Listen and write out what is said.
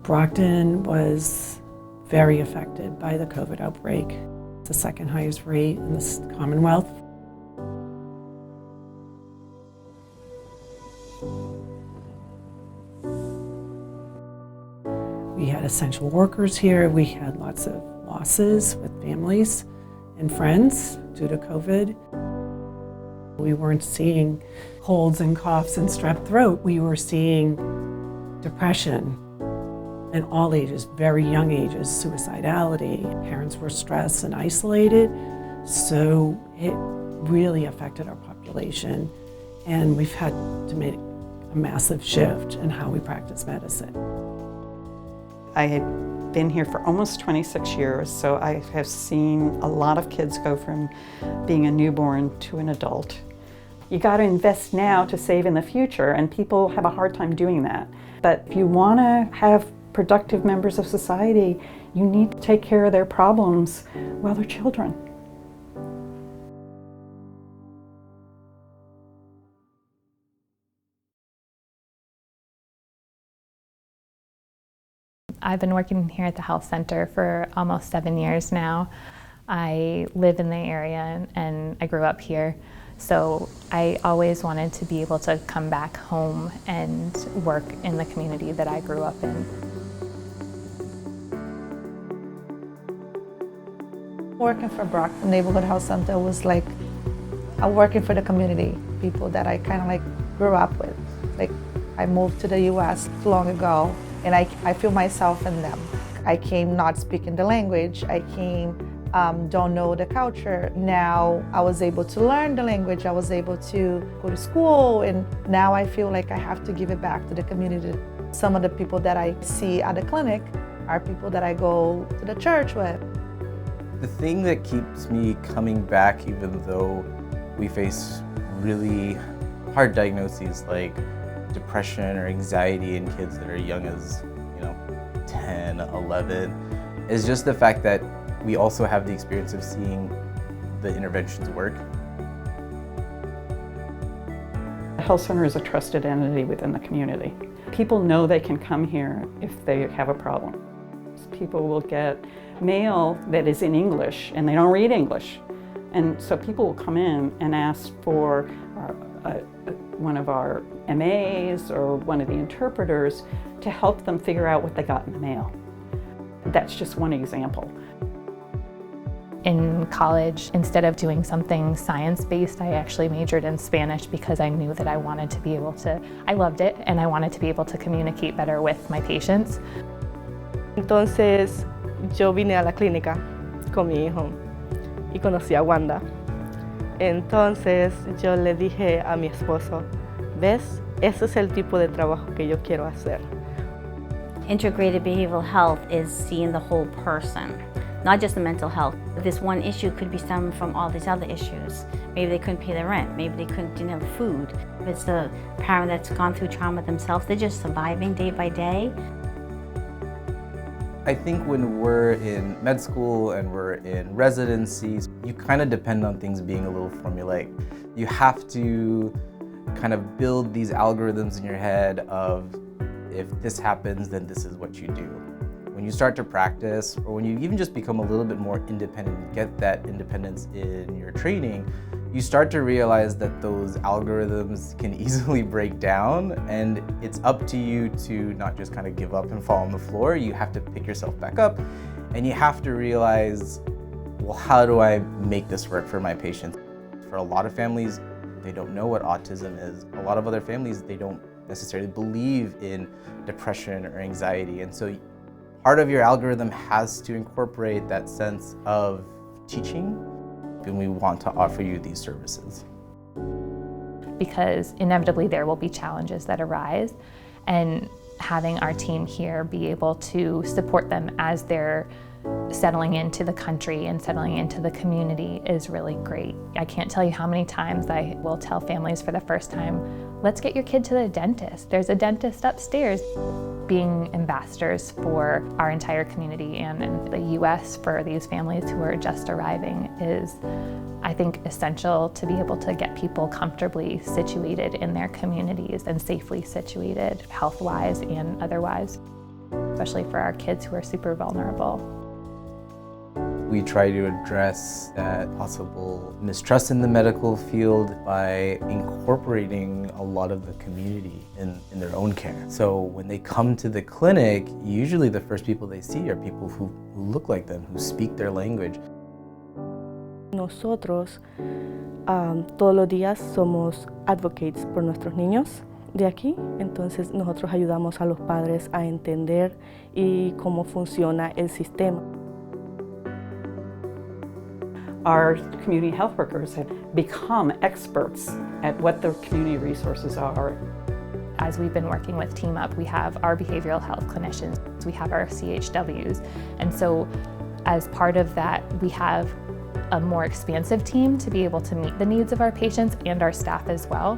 Brockton was very affected by the COVID outbreak. It's the second highest rate in the Commonwealth. We had essential workers here. We had lots of losses with families and friends due to COVID. We weren't seeing colds and coughs and strep throat. We were seeing depression in all ages, very young ages, suicidality. Parents were stressed and isolated, so it really affected our population. And we've had to make a massive shift in how we practice medicine. I had been here for almost 26 years, so I have seen a lot of kids go from being a newborn to an adult. You got to invest now to save in the future, and people have a hard time doing that. But if you want to have productive members of society, you need to take care of their problems while they're children. I've been working here at the health center for almost 7 years now. I live in the area and I grew up here, so I always wanted to be able to come back home and work in the community that I grew up in. Working for Brockton Neighborhood Health Center was like working for the community, people that I kind of like grew up with. Like I moved to the US long ago, and I feel myself in them. I came not speaking the language. I came don't know the culture. Now I was able to learn the language. I was able to go to school, and now I feel like I have to give it back to the community. Some of the people that I see at the clinic are people that I go to the church with. The thing that keeps me coming back, even though we face really hard diagnoses like depression or anxiety in kids that are young as, 10, 11, is just the fact that we also have the experience of seeing the interventions work. The health center is a trusted entity within the community. People know they can come here if they have a problem. People will get mail that is in English and they don't read English. And so people will come in and ask for one of our MAs or one of the interpreters to help them figure out what they got in the mail. That's just one example. In college, instead of doing something science-based, I actually majored in Spanish because I knew that I wanted to be able to, I loved it, and I wanted to be able to communicate better with my patients. Entonces, yo vine a la clínica con mi hijo y conocí a Wanda. Entonces, yo le dije a mi esposo, ¿ves? Ese es el tipo de trabajo que yo quiero hacer. Integrated behavioral health is seeing the whole person, not just the mental health. This one issue could be stemming from all these other issues. Maybe they couldn't pay their rent, maybe they didn't have food. If it's the parent that's gone through trauma themselves, they're just surviving day by day. I think when we're in med school and we're in residencies, you kind of depend on things being a little formulaic. You have to kind of build these algorithms in your head of, if this happens, then this is what you do. When you start to practice, or when you even just become a little bit more independent, get that independence in your training, you start to realize that those algorithms can easily break down, and it's up to you to not just kind of give up and fall on the floor. You have to pick yourself back up, and you have to realize, well, how do I make this work for my patients? For a lot of families, they don't know what autism is. A lot of other families, they don't necessarily believe in depression or anxiety, and so part of your algorithm has to incorporate that sense of teaching, and we want to offer you these services. Because inevitably there will be challenges that arise, and having our team here be able to support them as they're settling into the country and settling into the community is really great. I can't tell you how many times I will tell families for the first time, let's get your kid to the dentist. There's a dentist upstairs. Being ambassadors for our entire community and in the US for these families who are just arriving is, I think, essential to be able to get people comfortably situated in their communities and safely situated health-wise and otherwise. especially for our kids who are super vulnerable. We try to address that possible mistrust in the medical field by incorporating a lot of the community in their own care. So when they come to the clinic, usually the first people they see are people who look like them, who speak their language. Nosotros todos los días somos advocates por nuestros niños de aquí, entonces nosotros ayudamos a los padres a entender y cómo funciona el sistema. Our community health workers have become experts at what the community resources are. As we've been working with Team Up, we have our behavioral health clinicians, we have our CHWs, and so as part of that, we have a more expansive team to be able to meet the needs of our patients and our staff as well.